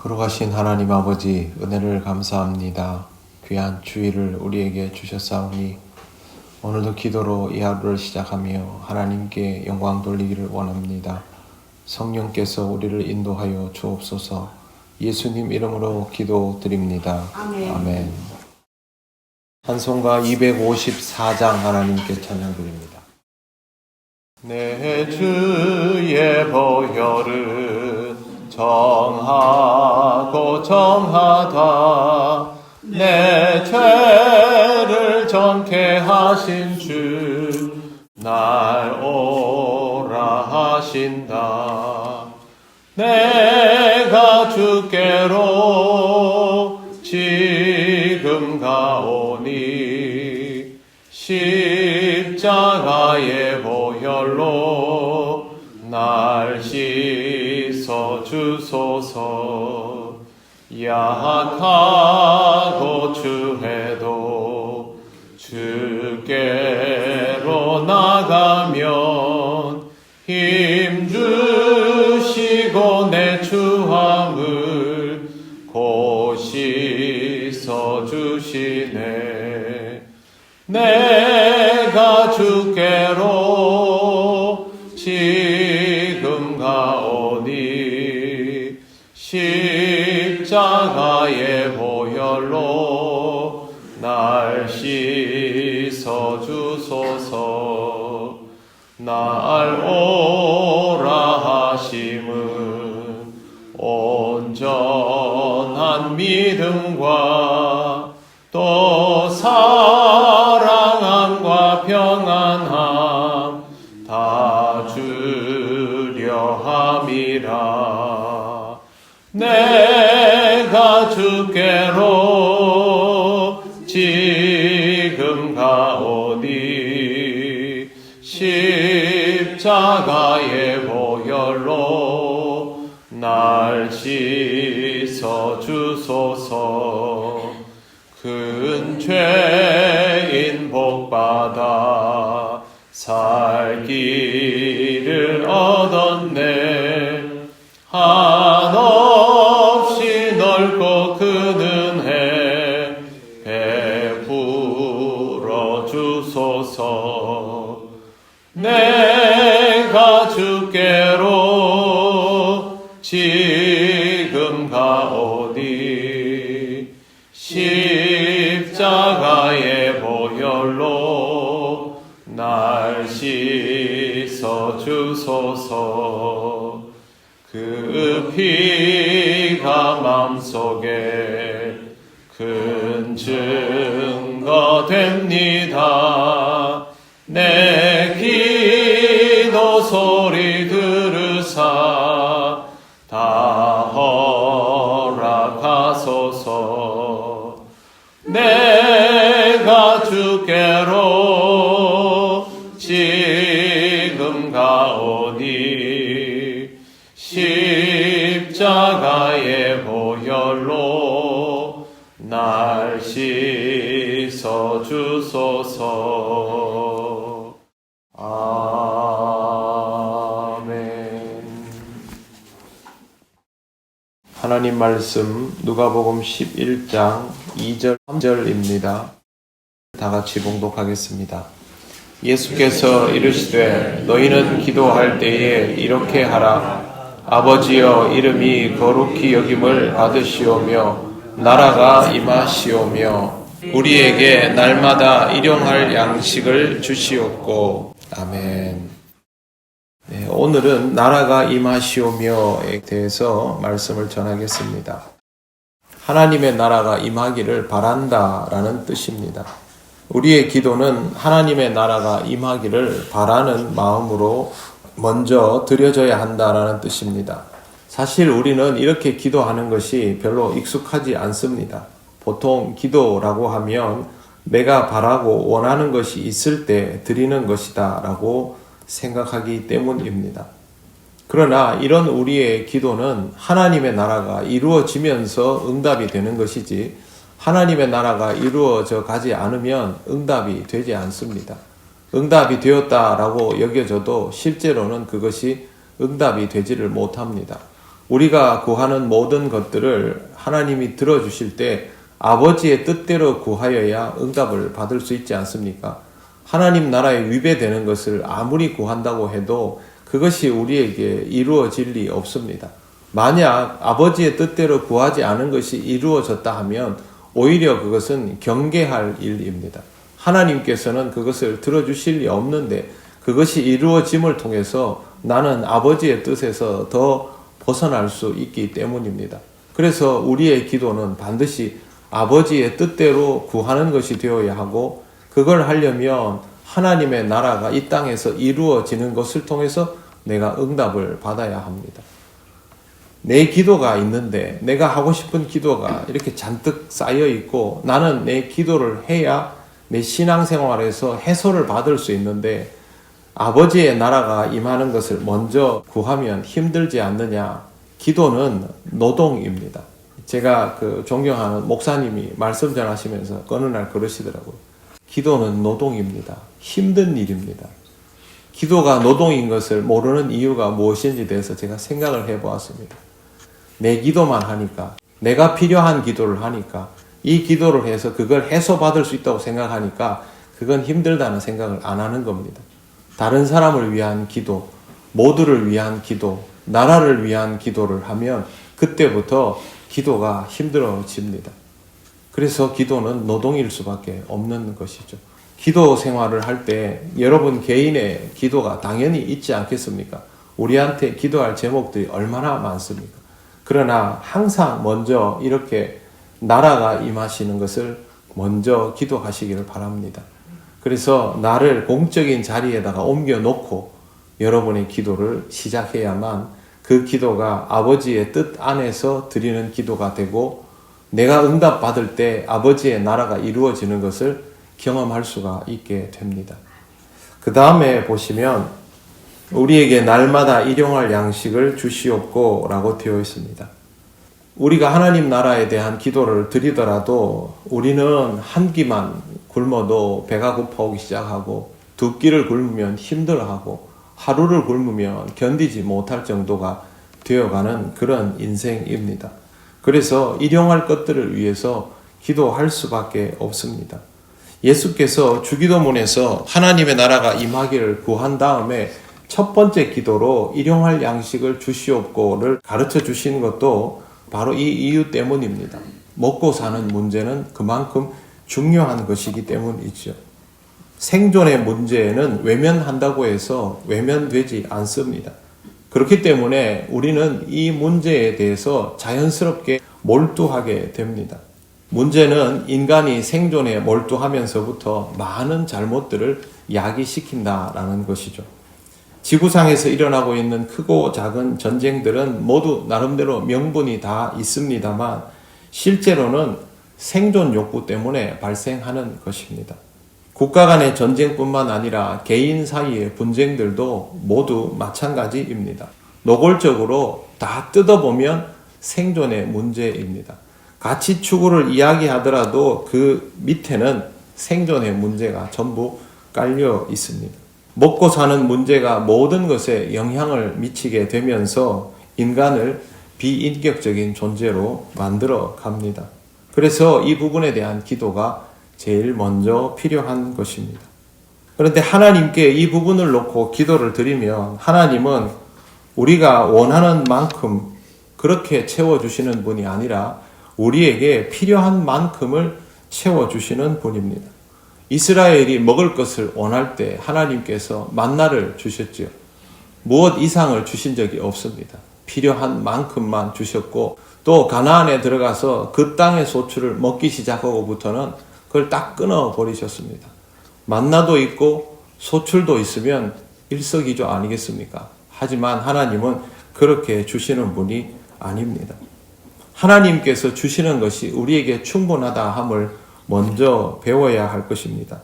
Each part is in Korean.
거룩하신 하나님 아버지, 은혜를 감사합니다. 귀한 주일을 우리에게 주셨사오니 오늘도 기도로 이 하루를 시작하며 하나님께 영광 돌리기를 원합니다. 성령께서 우리를 인도하여 주옵소서. 예수님 이름으로 기도드립니다. 아멘. 찬송가 254장 하나님께 찬양드립니다. 내 주의 보혈은 정하고 정하다. 내 죄를 정케 하신 주 날 오라 하신다. 내가 주께로 지금 가오니 십자가의 보혈로 날 씻어 주소서. 약하고 추해도 주께로 나가면 힘 주시고 내 추함을 곧 씻어 주시네. 내가 주께로 지금 가오니 십자가의 보혈로 날 씻어 주소서. 날 오라 하심은 온전한 믿음과 또 사랑함과 평안함 다 주려 함이라. 내가 주께로 지금 가오니 십자가의 보혈로 날 씻어 주소서. 큰 죄인 복받아 살기를 얻었네. 한없이 넓고 큰 은혜 베풀어 주소서. 내가 주께로 지금 가오니 십자가의 보혈로 날 씻어 주소서. 그 피가 맘속에 큰 증거 됩니다. 내 기도 소리 들으사 다 허락하소서. 내가 주께로 지금 가오니 십자가의 보혈로 날 씻어 주소서. 아멘. 하나님 말씀 누가복음 11장 2절 3절입니다. 다 같이 봉독하겠습니다. 예수께서 이르시되 너희는 기도할 때에 이렇게 하라. 아버지여, 이름이 거룩히 여김을 받으시오며 나라가 임하시오며 우리에게 날마다 일용할 양식을 주시옵고. 아멘. 네, 오늘은 나라가 임하시오며에 대해서 말씀을 전하겠습니다. 하나님의 나라가 임하기를 바란다라는 뜻입니다. 우리의 기도는 하나님의 나라가 임하기를 바라는 마음으로 먼저 드려져야 한다라는 뜻입니다. 사실 우리는 이렇게 기도하는 것이 별로 익숙하지 않습니다. 보통 기도라고 하면 내가 바라고 원하는 것이 있을 때 드리는 것이다 라고 생각하기 때문입니다. 그러나 이런 우리의 기도는 하나님의 나라가 이루어지면서 응답이 되는 것이지 하나님의 나라가 이루어져 가지 않으면 응답이 되지 않습니다. 응답이 되었다라고 여겨져도 실제로는 그것이 응답이 되지를 못합니다. 우리가 구하는 모든 것들을 하나님이 들어주실 때 아버지의 뜻대로 구하여야 응답을 받을 수 있지 않습니까? 하나님 나라에 위배되는 것을 아무리 구한다고 해도 그것이 우리에게 이루어질 리 없습니다. 만약 아버지의 뜻대로 구하지 않은 것이 이루어졌다 하면 오히려 그것은 경계할 일입니다. 하나님께서는 그것을 들어주실 리 없는데 그것이 이루어짐을 통해서 나는 아버지의 뜻에서 더 벗어날 수 있기 때문입니다. 그래서 우리의 기도는 반드시 아버지의 뜻대로 구하는 것이 되어야 하고, 그걸 하려면 하나님의 나라가 이 땅에서 이루어지는 것을 통해서 내가 응답을 받아야 합니다. 내 기도가 있는데 내가 하고 싶은 기도가 이렇게 잔뜩 쌓여 있고 나는 내 기도를 해야 내 신앙생활에서 해소를 받을 수 있는데 아버지의 나라가 임하는 것을 먼저 구하면 힘들지 않느냐? 기도는 노동입니다. 제가 존경하는 목사님이 말씀 전하시면서 어느 날 그러시더라고요. 기도는 노동입니다. 힘든 일입니다. 기도가 노동인 것을 모르는 이유가 무엇인지 대해서 제가 생각을 해보았습니다. 내 기도만 하니까, 내가 필요한 기도를 하니까, 이 기도를 해서 그걸 해소받을 수 있다고 생각하니까 그건 힘들다는 생각을 안 하는 겁니다. 다른 사람을 위한 기도, 모두를 위한 기도, 나라를 위한 기도를 하면 그때부터 기도가 힘들어집니다. 그래서 기도는 노동일 수밖에 없는 것이죠. 기도 생활을 할 때 여러분 개인의 기도가 당연히 있지 않겠습니까? 우리한테 기도할 제목들이 얼마나 많습니까? 그러나 항상 먼저 이렇게 나라가 임하시는 것을 먼저 기도하시기를 바랍니다. 그래서 나를 공적인 자리에다가 옮겨놓고 여러분의 기도를 시작해야만 그 기도가 아버지의 뜻 안에서 드리는 기도가 되고 내가 응답받을 때 아버지의 나라가 이루어지는 것을 경험할 수가 있게 됩니다. 그 다음에 보시면 우리에게 날마다 일용할 양식을 주시옵고 라고 되어 있습니다. 우리가 하나님 나라에 대한 기도를 드리더라도 우리는 한 끼만 굶어도 배가 고파오기 시작하고 두 끼를 굶으면 힘들어하고 하루를 굶으면 견디지 못할 정도가 되어가는 그런 인생입니다. 그래서 일용할 것들을 위해서 기도할 수밖에 없습니다. 예수께서 주기도문에서 하나님의 나라가 임하기를 구한 다음에 첫 번째 기도로 일용할 양식을 주시옵고를 가르쳐 주신 것도 바로 이 이유 때문입니다. 먹고 사는 문제는 그만큼 중요한 것이기 때문이죠. 생존의 문제는 외면한다고 해서 외면되지 않습니다. 그렇기 때문에 우리는 이 문제에 대해서 자연스럽게 몰두하게 됩니다. 문제는 인간이 생존에 몰두하면서부터 많은 잘못들을 야기시킨다라는 것이죠. 지구상에서 일어나고 있는 크고 작은 전쟁들은 모두 나름대로 명분이 다 있습니다만 실제로는 생존 욕구 때문에 발생하는 것입니다. 국가 간의 전쟁뿐만 아니라 개인 사이의 분쟁들도 모두 마찬가지입니다. 노골적으로 다 뜯어보면 생존의 문제입니다. 가치 추구를 이야기하더라도 그 밑에는 생존의 문제가 전부 깔려 있습니다. 먹고 사는 문제가 모든 것에 영향을 미치게 되면서 인간을 비인격적인 존재로 만들어 갑니다. 그래서 이 부분에 대한 기도가 제일 먼저 필요한 것입니다. 그런데 하나님께 이 부분을 놓고 기도를 드리면 하나님은 우리가 원하는 만큼 그렇게 채워주시는 분이 아니라 우리에게 필요한 만큼을 채워주시는 분입니다. 이스라엘이 먹을 것을 원할 때 하나님께서 만나를 주셨지요. 무엇 이상을 주신 적이 없습니다. 필요한 만큼만 주셨고 또 가나안에 들어가서 그 땅의 소출을 먹기 시작하고부터는 그걸 딱 끊어버리셨습니다. 만나도 있고 소출도 있으면 일석이조 아니겠습니까? 하지만 하나님은 그렇게 주시는 분이 아닙니다. 하나님께서 주시는 것이 우리에게 충분하다 함을 먼저 배워야 할 것입니다.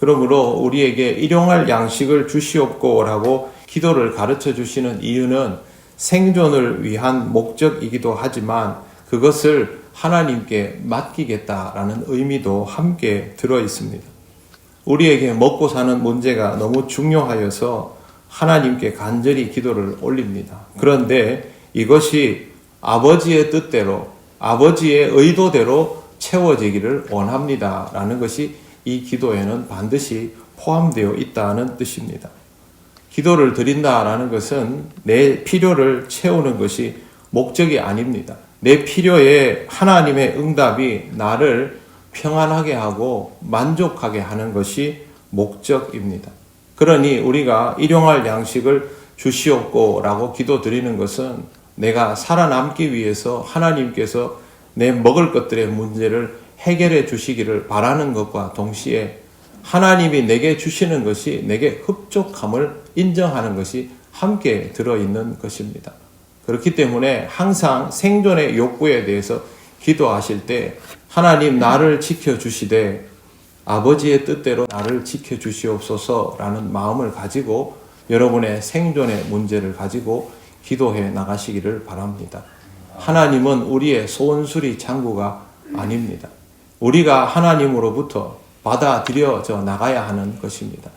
그러므로 우리에게 일용할 양식을 주시옵고라고 기도를 가르쳐 주시는 이유는 생존을 위한 목적이기도 하지만 그것을 하나님께 맡기겠다라는 의미도 함께 들어 있습니다. 우리에게 먹고 사는 문제가 너무 중요하여서 하나님께 간절히 기도를 올립니다. 그런데 이것이 아버지의 뜻대로, 아버지의 의도대로 채워지기를 원합니다. 라는 것이 이 기도에는 반드시 포함되어 있다는 뜻입니다. 기도를 드린다라는 것은 내 필요를 채우는 것이 목적이 아닙니다. 내 필요에 하나님의 응답이 나를 평안하게 하고 만족하게 하는 것이 목적입니다. 그러니 우리가 일용할 양식을 주시옵고 라고 기도드리는 것은 내가 살아남기 위해서 하나님께서 내 먹을 것들의 문제를 해결해 주시기를 바라는 것과 동시에 하나님이 내게 주시는 것이 내게 흡족함을 인정하는 것이 함께 들어있는 것입니다. 그렇기 때문에 항상 생존의 욕구에 대해서 기도하실 때 하나님 나를 지켜주시되 아버지의 뜻대로 나를 지켜주시옵소서라는 마음을 가지고 여러분의 생존의 문제를 가지고 기도해 나가시기를 바랍니다. 하나님은 우리의 소원수리 창구가 아닙니다. 우리가 하나님으로부터 받아들여져 나가야 하는 것입니다.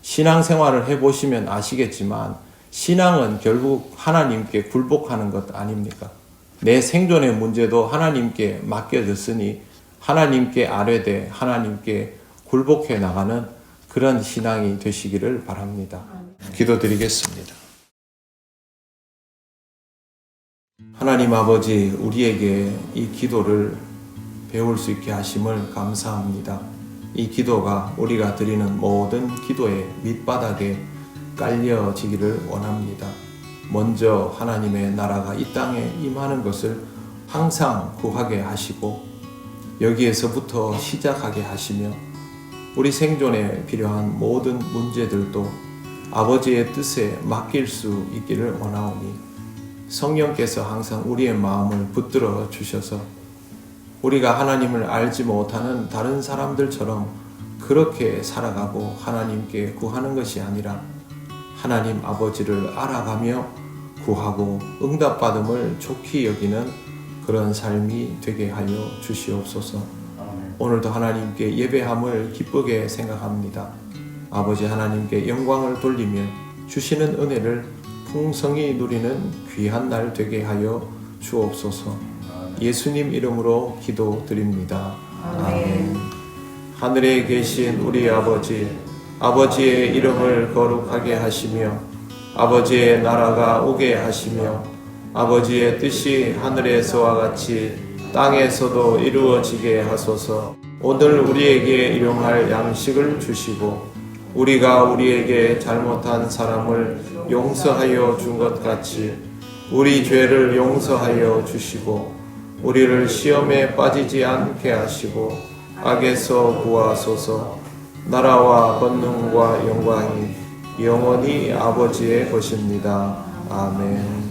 신앙생활을 해보시면 아시겠지만 신앙은 결국 하나님께 굴복하는 것 아닙니까? 내 생존의 문제도 하나님께 맡겨졌으니 하나님께 아뢰되 하나님께 굴복해 나가는 그런 신앙이 되시기를 바랍니다. 기도드리겠습니다. 하나님 아버지, 우리에게 이 기도를 배울 수 있게 하심을 감사합니다. 이 기도가 우리가 드리는 모든 기도의 밑바닥에 깔려지기를 원합니다. 먼저 하나님의 나라가 이 땅에 임하는 것을 항상 구하게 하시고 여기에서부터 시작하게 하시며 우리 생존에 필요한 모든 문제들도 아버지의 뜻에 맡길 수 있기를 원하오니 성령께서 항상 우리의 마음을 붙들어 주셔서 우리가 하나님을 알지 못하는 다른 사람들처럼 그렇게 살아가고 하나님께 구하는 것이 아니라 하나님 아버지를 알아가며 구하고 응답받음을 좋게 여기는 그런 삶이 되게 하여 주시옵소서. 오늘도 하나님께 예배함을 기쁘게 생각합니다. 아버지 하나님께 영광을 돌리며 주시는 은혜를 풍성히 누리는 귀한 날 되게 하여 주옵소서. 예수님 이름으로 기도드립니다. 아멘. 하늘에 계신 우리 아버지, 아버지의 이름을 거룩하게 하시며 아버지의 나라가 오게 하시며 아버지의 뜻이 하늘에서와 같이 땅에서도 이루어지게 하소서. 오늘 우리에게 일용할 양식을 주시고 우리가 우리에게 잘못한 사람을 용서하여 준 것 같이 우리 죄를 용서하여 주시고 우리를 시험에 빠지지 않게 하시고 악에서 구하소서. 나라와 권능과 영광이 영원히 아버지의 것입니다. 아멘.